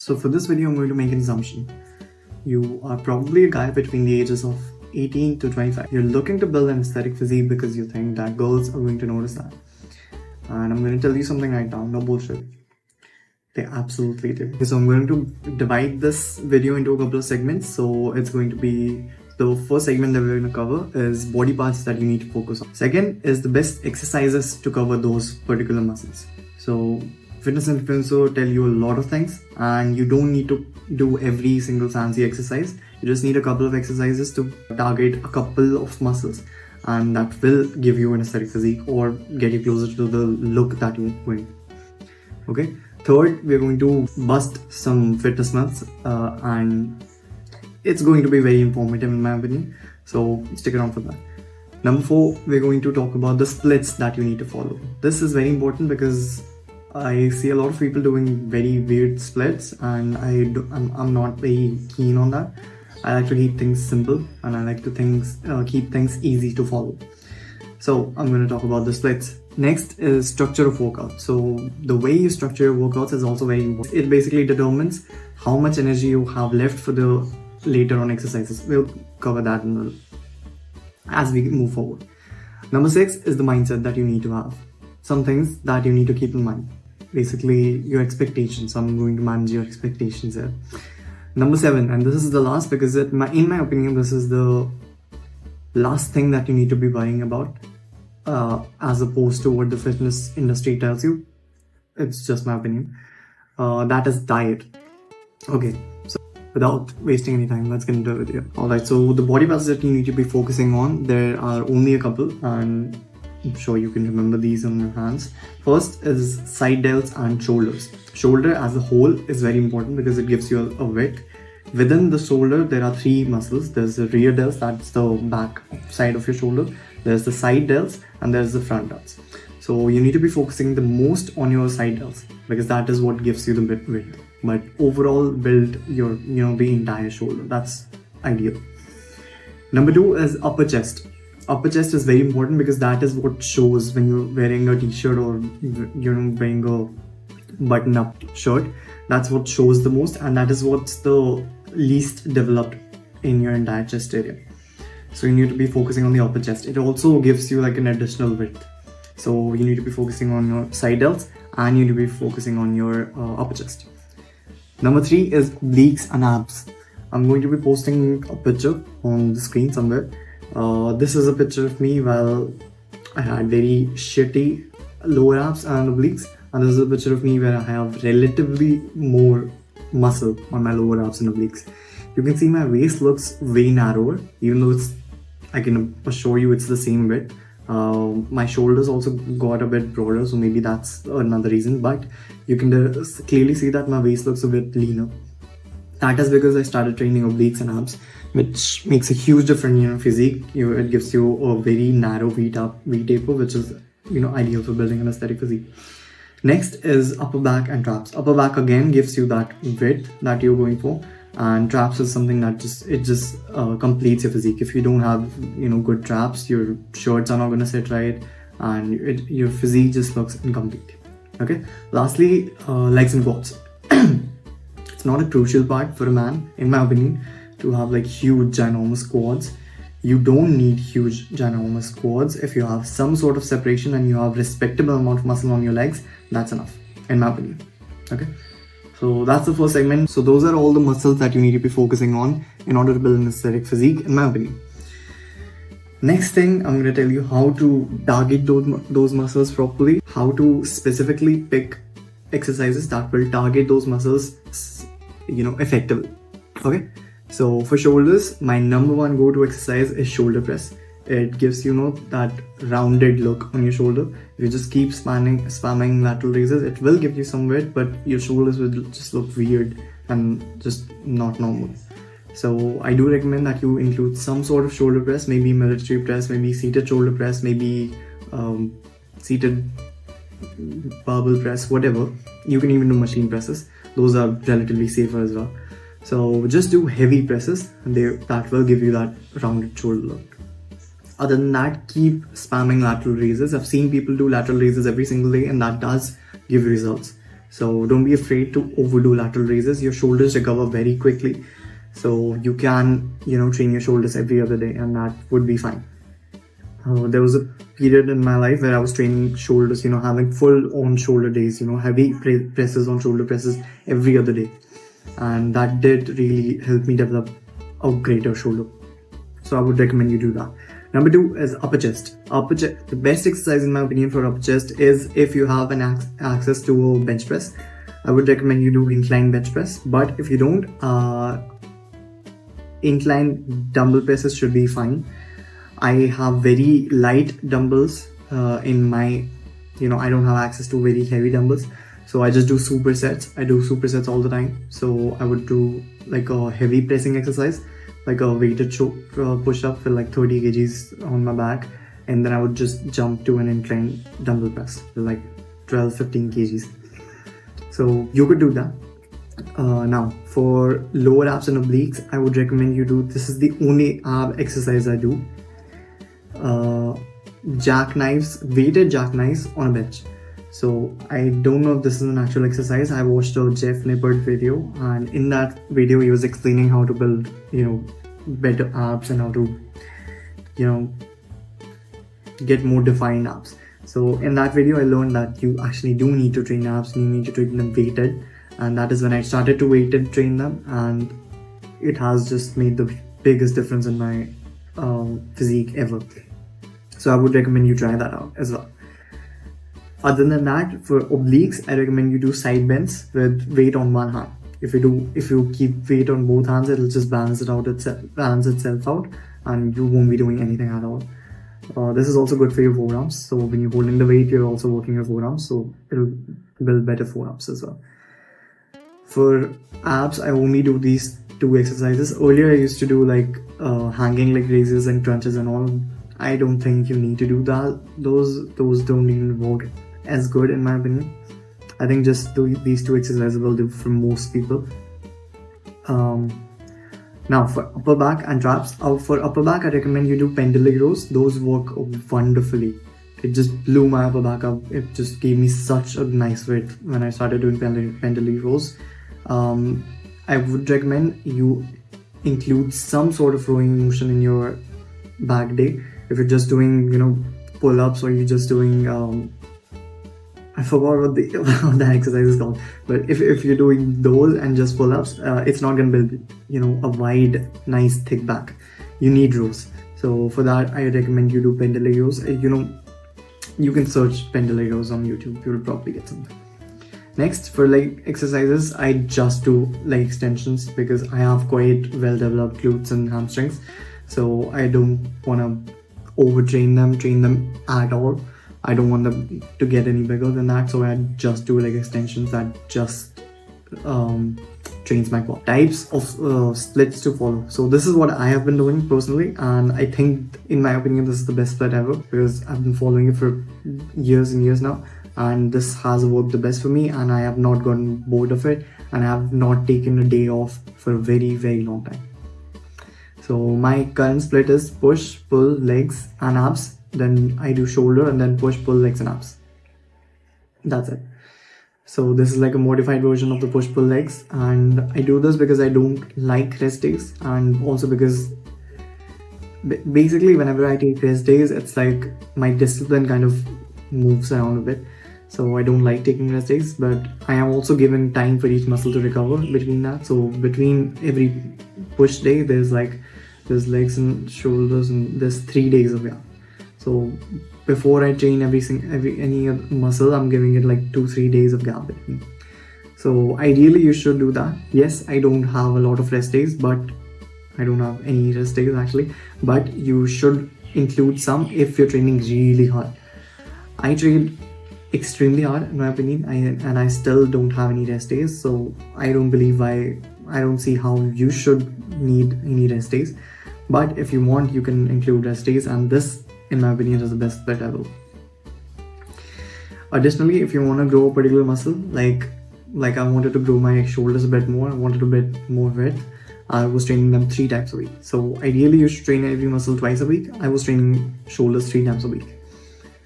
So for this video, I'm going to make an assumption. You are probably a guy between the ages of 18 to 25. You're looking to build an aesthetic physique because you think that girls are going to notice that. And I'm going to tell you something right now, no bullshit. They absolutely do. Okay, so I'm going to divide this video into a couple of segments. So it's going to be, the first segment that we're going to cover is body parts that you need to focus on. Second is the best exercises to cover those particular muscles. So fitness influencer tell you a lot of things and you don't need to do every single fancy exercise. You just need a couple of exercises to target a couple of muscles, and that will give you an aesthetic physique or get you closer to the look that you want. Okay. Third, we're going to bust some fitness myths and it's going to be very informative in my opinion. So stick around for that. Number 4, we're going to talk about the splits that you need to follow. This is very important because I see a lot of people doing very weird splits and I'm not very keen on that. I like to keep things simple and I like to keep things easy to follow. So I'm going to talk about the splits. Next is structure of workout. So the way you structure your workouts is also very important. It basically determines how much energy you have left for the later on exercises. We'll cover that as we move forward. Number 6 is the mindset that you need to have. Some things that you need to keep in mind. Basically your expectations. I'm going to manage your expectations here. Number 7, and this is the last because in my opinion this is the last thing that you need to be worrying about as opposed to what the fitness industry tells you. It's just my opinion. That is diet. Okay, so without wasting any time, let's get into the video. Alright, so the body parts that you need to be focusing on, there are only a couple and I'm sure you can remember these on your hands. First is side delts and shoulders. Shoulder as a whole is very important because it gives you a width. Within the shoulder, there are 3 muscles. There's the rear delts, that's the back side of your shoulder. There's the side delts and there's the front delts. So you need to be focusing the most on your side delts because that is what gives you the width. But overall build your the entire shoulder. That's ideal. Number 2 is upper chest. Upper chest is very important because that is what shows when you're wearing a t-shirt or you're wearing a button-up shirt. That's what shows the most and that is what's the least developed in your entire chest area. So you need to be focusing on the upper chest. It also gives you like an additional width. So you need to be focusing on your side delts and you need to be focusing on your upper chest. Number 3 is obliques and abs. I'm going to be posting a picture on the screen somewhere. This is a picture of me while I had very shitty lower abs and obliques, and this is a picture of me where I have relatively more muscle on my lower abs and obliques. You can see my waist looks way narrower, even though I can assure you it's the same width. My shoulders also got a bit broader, so maybe that's another reason, but you can clearly see that my waist looks a bit leaner. That is because I started training obliques and abs, which makes a huge difference in your physique. It gives you a very narrow V-taper, which is ideal for building an aesthetic physique. Next is upper back and traps. Upper back again gives you that width that you're going for, and traps is something that just completes your physique. If you don't have good traps, your shirts are not going to sit right, and your physique just looks incomplete. Okay. Lastly, legs and quads. It's not a crucial part for a man, in my opinion, to have like huge ginormous quads. You don't need huge ginormous quads. If you have some sort of separation and you have respectable amount of muscle on your legs, that's enough, in my opinion. Okay, so that's the first segment. So those are all the muscles that you need to be focusing on in order to build an aesthetic physique, in my opinion. Next thing, I'm going to tell you how to target those muscles properly, how to specifically pick exercises that will target those muscles effectively. Okay, so for shoulders, my number 1 go-to exercise is shoulder press. It gives that rounded look on your shoulder. If you just keep spamming lateral raises, it will give you some width, but your shoulders will just look weird and just not normal. So I do recommend that you include some sort of shoulder press, maybe military press, maybe seated shoulder press, maybe seated barbell press, whatever. You can even do machine presses. Those are relatively safer as well. So just do heavy presses and that will give you that rounded shoulder look. Other than that, keep spamming lateral raises. I've seen people do lateral raises every single day and that does give results. So don't be afraid to overdo lateral raises. Your shoulders recover very quickly. So you can, train your shoulders every other day, and that would be fine. There was a period in my life where I was training shoulders, having full on shoulder days, heavy presses on shoulder presses every other day. And that did really help me develop a greater shoulder. So I would recommend you do that. Number 2 is upper chest. The best exercise in my opinion for upper chest is if you have an access to a bench press. I would recommend you do incline bench press. But if you don't, incline dumbbell presses should be fine. I have very light dumbbells in my, I don't have access to very heavy dumbbells. So I just do supersets. I do supersets all the time. So I would do like a heavy pressing exercise, like a weighted push-up for like 30 kgs on my back. And then I would just jump to an incline dumbbell press for like 12-15 kgs. So you could do that. Now for lower abs and obliques, I would recommend you do, this is the only ab exercise I do. Weighted jackknives on a bench. So I don't know if this is an actual exercise. I watched a Jeff Nippert video, and in that video he was explaining how to build, better abs and how to, get more defined abs. So in that video I learned that you actually do need to train abs, and you need to train them weighted, and that is when I started to weighted train them, and it has just made the biggest difference in my physique ever. So I would recommend you try that out as well. Other than that, for obliques, I recommend you do side bends with weight on one hand. If you keep weight on both hands, it'll just balance itself out, and you won't be doing anything at all. This is also good for your forearms. So when you're holding the weight, you're also working your forearms, so it'll build better forearms as well. For abs, I only do these 2 exercises. Earlier, I used to do like hanging leg raises and crunches and all. I don't think you need to do that. Those don't even work as good in my opinion. I think just these 2 exercises will do for most people. Now for upper back and traps, for upper back I recommend you do pendlay rows. Those work wonderfully. It just blew my upper back up. It just gave me such a nice weight when I started doing pendlay rows. I would recommend you include some sort of rowing motion in your back day. If you're just doing, pull-ups, or you're just doing, I forgot what the exercise is called. But if you're doing those and just pull-ups, it's not going to build, a wide, nice, thick back. You need rows. So for that, I recommend you do pendlay rows. You can search pendlay rows on YouTube. You'll probably get something. Next, for leg exercises, I just do leg extensions because I have quite well-developed glutes and hamstrings. So I don't want to train them at all. I don't want them to get any bigger than that, so I just do leg extensions that just trains my core. Types of splits to follow. So this is what I have been doing personally, and I think in my opinion this is the best split ever because I've been following it for years and years now, and this has worked the best for me, and I have not gotten bored of it, and I have not taken a day off for a very, very long time. So my current split is push, pull, legs and abs. Then I do shoulder, and then push, pull, legs and abs. That's it. So this is like a modified version of the push, pull, legs. And I do this because I don't like rest days, and also because basically whenever I take rest days, it's like my discipline kind of moves around a bit. So I don't like taking rest days, but I am also given time for each muscle to recover between that. So between every push day, there's legs and shoulders, and there's 3 days of gap. So before I train any muscle, I'm giving it like 2-3 days of gap between. So ideally you should do that. Yes, I don't have a lot of rest days, but I don't have any rest days actually, but you should include some if you're training really hard. I trained extremely hard in my opinion, and I still don't have any rest days, so I don't see how you should need any rest days. But if you want, you can include rest days, and this in my opinion is the best split ever. Additionally, if you want to grow a particular muscle, like I wanted to grow my shoulders a bit more, I wanted a bit more width, I was training them 3 times a week. So ideally you should train every muscle twice a week. I was training shoulders 3 times a week.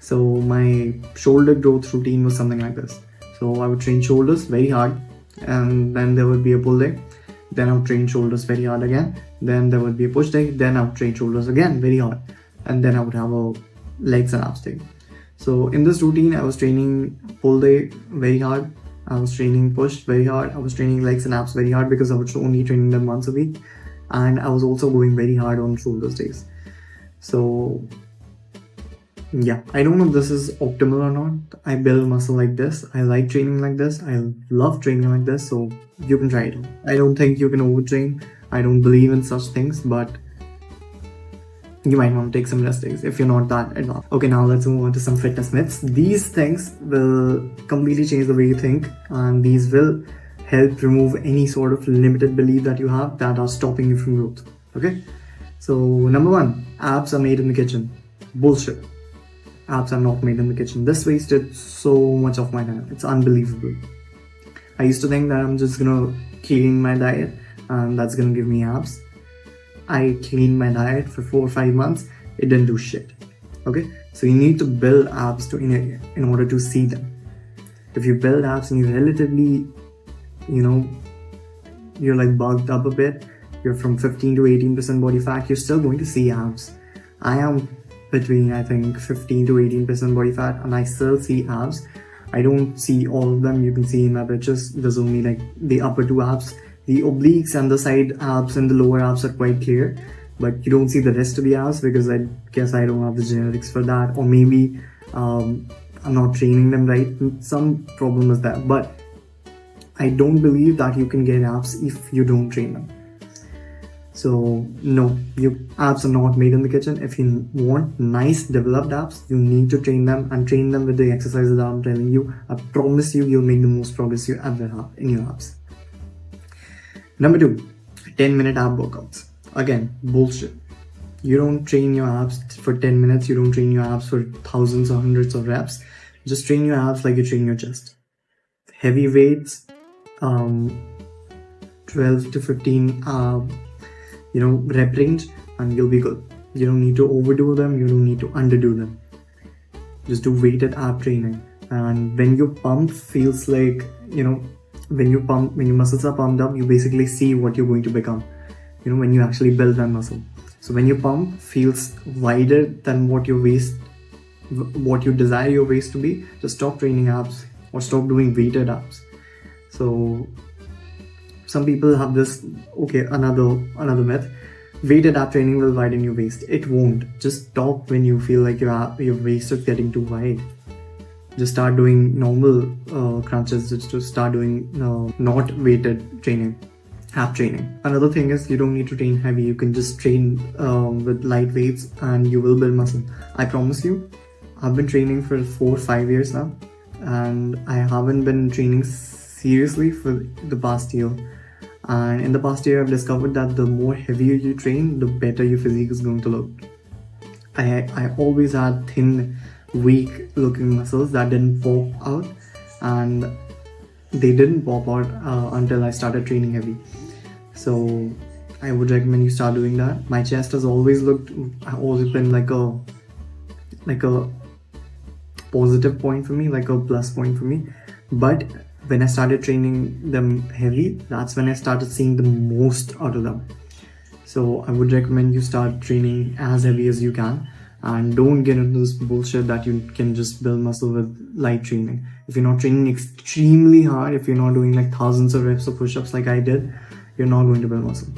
So my shoulder growth routine was something like this. So I would train shoulders very hard, and then there would be a pull day. Then I would train shoulders very hard again. Then there would be a push day. Then I would train shoulders again very hard, and then I would have a legs and abs day. So in this routine, I was training pull day very hard. I was training push very hard. I was training legs and abs very hard because I was only training them once a week, and I was also going very hard on shoulders days. So yeah, I don't know if this is optimal or not. I build muscle like this. I like training like this. I love training like this. So you can try it. I don't think you can overtrain. I don't believe in such things, but you might want to take some rest days if you're not that advanced. Okay, now let's move on to some fitness myths. These things will completely change the way you think, and these will help remove any sort of limited belief that you have that are stopping you from growth. Okay, so number one, abs are made in the kitchen. Bullshit. Abs are not made in the kitchen. This wasted so much of my time. It's unbelievable. I used to think that I'm just gonna clean my diet and that's gonna give me abs. I cleaned my diet for 4 or 5 months. It didn't do shit. Okay, so you need to build abs in order to see them. If you build abs and you relatively, you're like bulked up a bit, you're from 15 to 18% body fat, you're still going to see abs. I am between, I think, 15 to 18% body fat, and I still see abs. I don't see all of them. You can see in my pictures, there's only like the upper 2 abs. The obliques and the side abs and the lower abs are quite clear, but you don't see the rest of the abs because I guess I don't have the genetics for that, or maybe I'm not training them right. Some problem is there, but I don't believe that you can get abs if you don't train them. So no, abs are not made in the kitchen. If you want nice developed abs, you need to train them, and train them with the exercises that I'm telling you. I promise you'll make the most progress you ever have in your abs. Number 2, 10-minute ab workouts. Again, bullshit. You don't train your abs for 10 minutes. You don't train your abs for thousands or hundreds of reps. Just train your abs like you train your chest. Heavy weights, 12 to 15 rep range, and you'll be good. You don't need to overdo them. You don't need to underdo them. Just do weighted ab training. And when you pump, feels like, when your muscles are pumped up, you basically see what you're going to become, when you actually build that muscle. So when you pump, feels wider than what you desire your waist to be. Just stop training abs or stop doing weighted abs. So some people have this, another myth. Weighted ab training will widen your waist. It won't. Just stop when you feel like your waist is getting too wide. Just start doing normal crunches. Just start doing not weighted training, ab training. Another thing is you don't need to train heavy. You can just train with light weights and you will build muscle. I promise you. I've been training for 4 or 5 years now, and I haven't been training seriously for the past year. And in the past year, I've discovered that the more heavier you train, the better your physique is going to look. I always had thin, weak looking muscles that didn't pop out, and they didn't pop out until I started training heavy. So I would recommend you start doing that. My chest has always been like a positive point for me, like a plus point for me. But when I started training them heavy, that's when I started seeing the most out of them. So I would recommend you start training as heavy as you can, and don't get into this bullshit that you can just build muscle with light training. If you're not training extremely hard, if you're not doing like thousands of reps of push-ups like I did, you're not going to build muscle.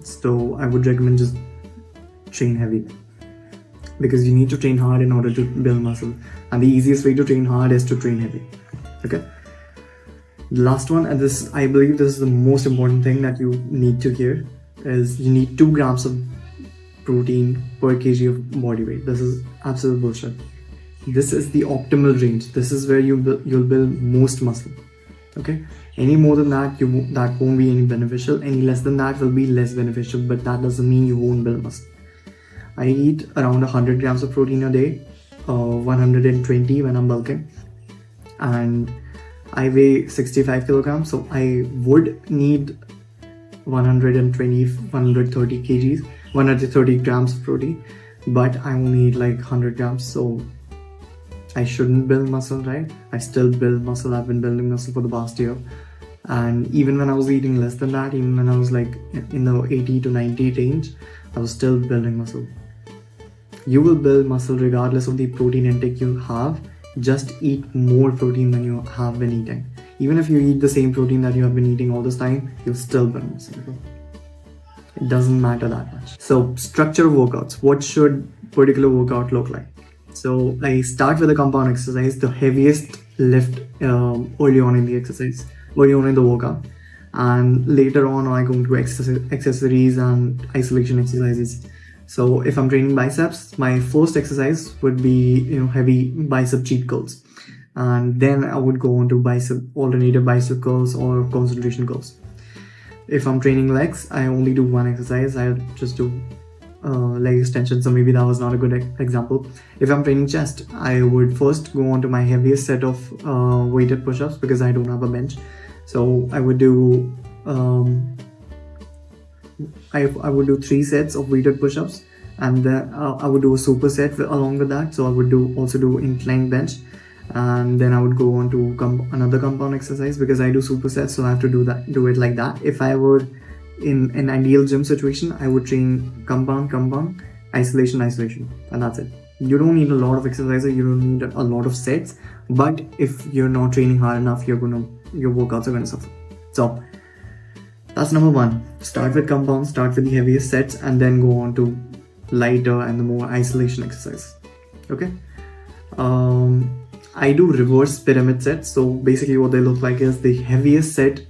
So I would recommend just train heavy, because you need to train hard in order to build muscle, and the easiest way to train hard is to train heavy. Okay. The last one, and I believe this is the most important thing that you need to hear, is you need 2 grams of protein per kg of body weight. This is absolute bullshit. This is the optimal range. This is where you'll build most muscle. Okay, any more than that, that won't be any beneficial. Any less than that will be less beneficial, but that doesn't mean you won't build muscle. I eat around 100 grams of protein a day, 120 when I'm bulking, and I weigh 65 kilograms, so I would need 130 grams of protein, but I only need like 100 grams, so I shouldn't build muscle, right? I still build muscle. I've been building muscle for the past year. And even when I was eating less than that, even when I was like in the 80 to 90 range, I was still building muscle. You will build muscle regardless of the protein intake you have. Just eat more protein than you have been eating. Even if you eat the same protein that you have been eating all this time, you'll still build muscle. It doesn't matter that much. So structure of workouts. What should particular workout look like? So I start with a compound exercise, the heaviest lift early on in the exercise, early on in the workout. And later on I go into accessories and isolation exercises. So if I'm training biceps, my first exercise would be heavy bicep cheat curls, and then I would go on to alternative bicep curls or concentration curls. If I'm training legs, I only do one exercise. I just do leg extension, so maybe that was not a good example. If I'm training chest, I would first go on to my heaviest set of weighted push-ups because I don't have a bench. So I would do I would do 3 sets of weighted push-ups, and then I would do a superset along with that. So I would also do incline bench, and then I would go on to another compound exercise because I do supersets, so I have to do it like that. If I were in an ideal gym situation, I would train compound, isolation, and that's it. You don't need a lot of exercises, you don't need a lot of sets, but if you're not training hard enough, your workouts are gonna suffer. So that's number 1. Start with compound, start with the heaviest sets, and then go on to lighter and the more isolation exercise. Okay. I do reverse pyramid sets. So basically what they look like is the heaviest set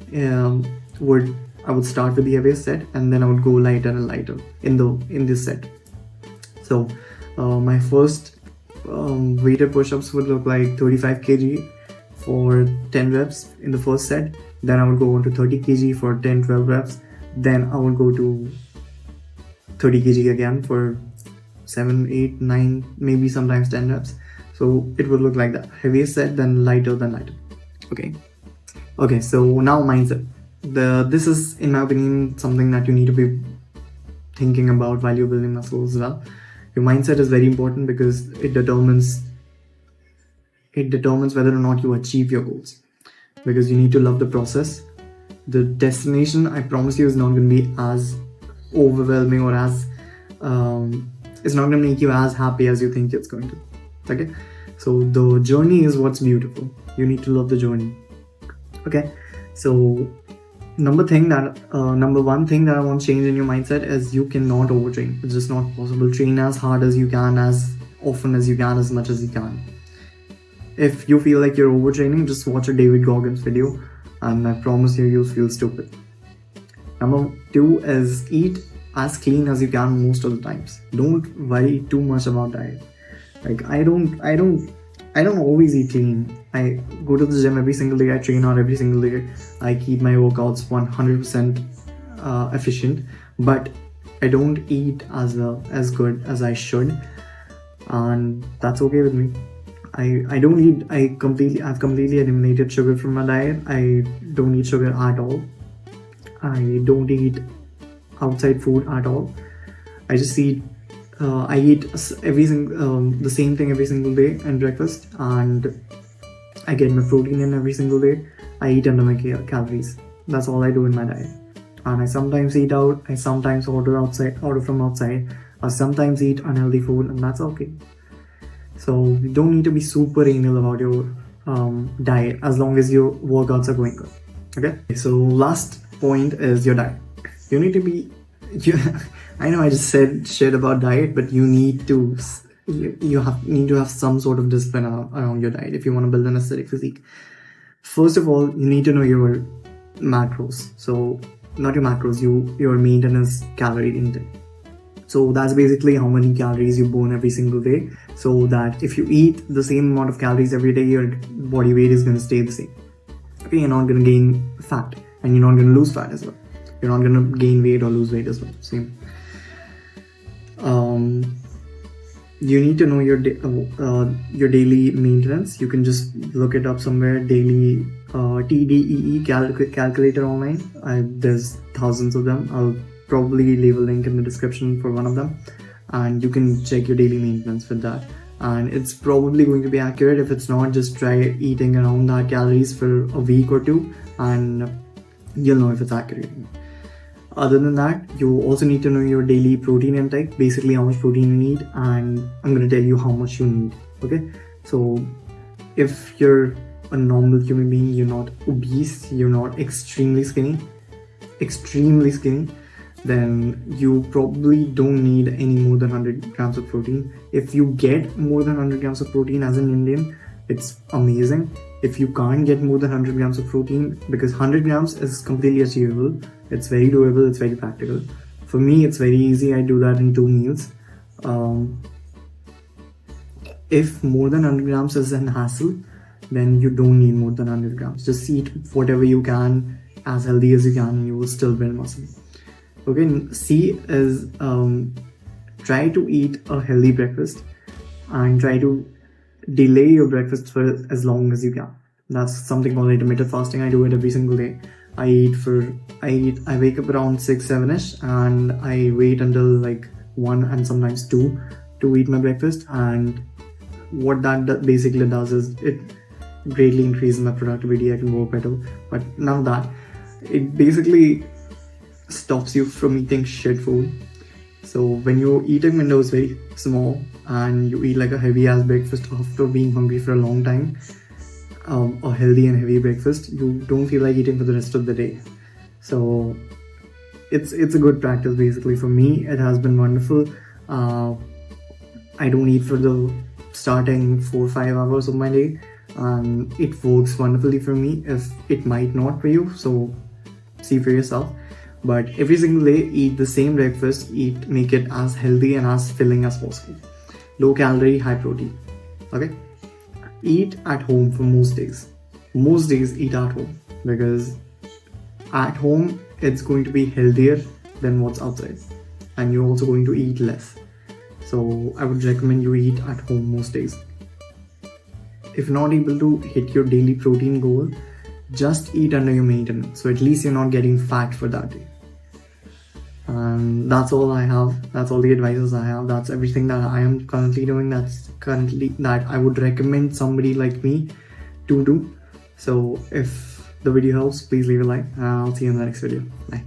I would start with the heaviest set, and then I would go lighter and lighter in this set. So my first weighted push-ups would look like 35 kg for 10 reps in the first set. Then I would go on to 30 kg for 10-12 reps. Then I would go to 30 kg again for 7, 8, 9, maybe sometimes 10 reps. So it would look like that. Heaviest set, then lighter, then lighter. Okay, so now mindset. This is, in my opinion, something that you need to be thinking about while you're building muscle as well. Your mindset is very important because it determines whether or not you achieve your goals. Because you need to love the process. The destination, I promise you, is not going to be as overwhelming or as it's not going to make you as happy as you think it's going to. Okay, so the journey is what's beautiful. You need to love the journey. Okay, so number one thing that I want to change in your mindset is you cannot overtrain. It's just not possible. Train as hard as you can, as often as you can, as much as you can. If you feel like you're overtraining, just watch a David Goggins video, and I promise you'll feel stupid. Number 2 is eat as clean as you can most of the times. Don't worry too much about diet. Like I don't always eat clean. I go to the gym every single day. I train hard every single day. I keep my workouts 100% efficient, but I don't eat as good as I should, and that's okay with me. I've completely eliminated sugar from my diet. I don't eat sugar at all. I don't eat outside food at all. I just eat the same thing every single day and breakfast, and I get my protein in every single day. I eat under my calories. That's all I do in my diet. And I sometimes eat out. I sometimes order from outside. I sometimes eat unhealthy food, and that's okay. So you don't need to be super anal about your diet as long as your workouts are going good. Okay. So last point is your diet. You need to be. I know I just said shit about diet, but you need to have some sort of discipline around your diet if you want to build an aesthetic physique. First of all, you need to know your macros. So not your macros, your maintenance calorie intake. So that's basically how many calories you burn every single day, so that if you eat the same amount of calories every day, your body weight is going to stay the same. Okay, you're not going to gain fat, and you're not going to lose fat as well. You're not going to gain weight or lose weight as well. Same. You need to know your daily maintenance. You can just look it up somewhere. Daily TDEE calculator online. There's thousands of them. I'll probably leave a link in the description for one of them, and you can check your daily maintenance with that. and it's probably going to be accurate. If it's not, just try eating around that calories for a week or two and you'll know if it's accurate. Other than that, you also need to know your daily protein intake, basically how much protein you need, and I'm going to tell you how much you need. Okay, so if you're a normal human being, you're not obese, you're not extremely skinny, then you probably don't need any more than 100 grams of protein. If you get more than 100 grams of protein as an Indian, it's amazing. If you can't get more than 100 grams of protein, because 100 grams is completely achievable, it's very doable, it's very practical. For me, it's very easy. I do that in 2 meals. If more than 100 grams is an hassle, then you don't need more than 100 grams. Just eat whatever you can, as healthy as you can, and you will still build muscle. Okay, C is try to eat a healthy breakfast and try to delay your breakfast for as long as you can. That's something called intermittent fasting. I do it every single day. I wake up around 6-7ish and I wait until like 1 and sometimes 2 to eat my breakfast, and what that basically does is it greatly increases my productivity. I can work better. But none of that. It basically stops you from eating shit food. So when your eating window is very small and you eat like a heavy ass breakfast after being hungry for a long time, a healthy and heavy breakfast, you don't feel like eating for the rest of the day. So it's a good practice. Basically for me, it has been wonderful. I don't eat for the starting 4-5 hours of my day, and it works wonderfully for me. If it might not for you, so see for yourself. But every single day, eat the same breakfast. Make it as healthy and as filling as possible. Low calorie, high protein. Okay. Eat at home for most days. Most days eat at home, because at home it's going to be healthier than what's outside, and you're also going to eat less. So I would recommend you eat at home most days. If not able to hit your daily protein goal, just eat under your maintenance. So at least you're not getting fat for that day. And that's all I have. That's all the advices I have. That's everything that I am currently doing. That I would recommend somebody like me to do. So if the video helps, please leave a like, and I'll see you in the next video. Bye.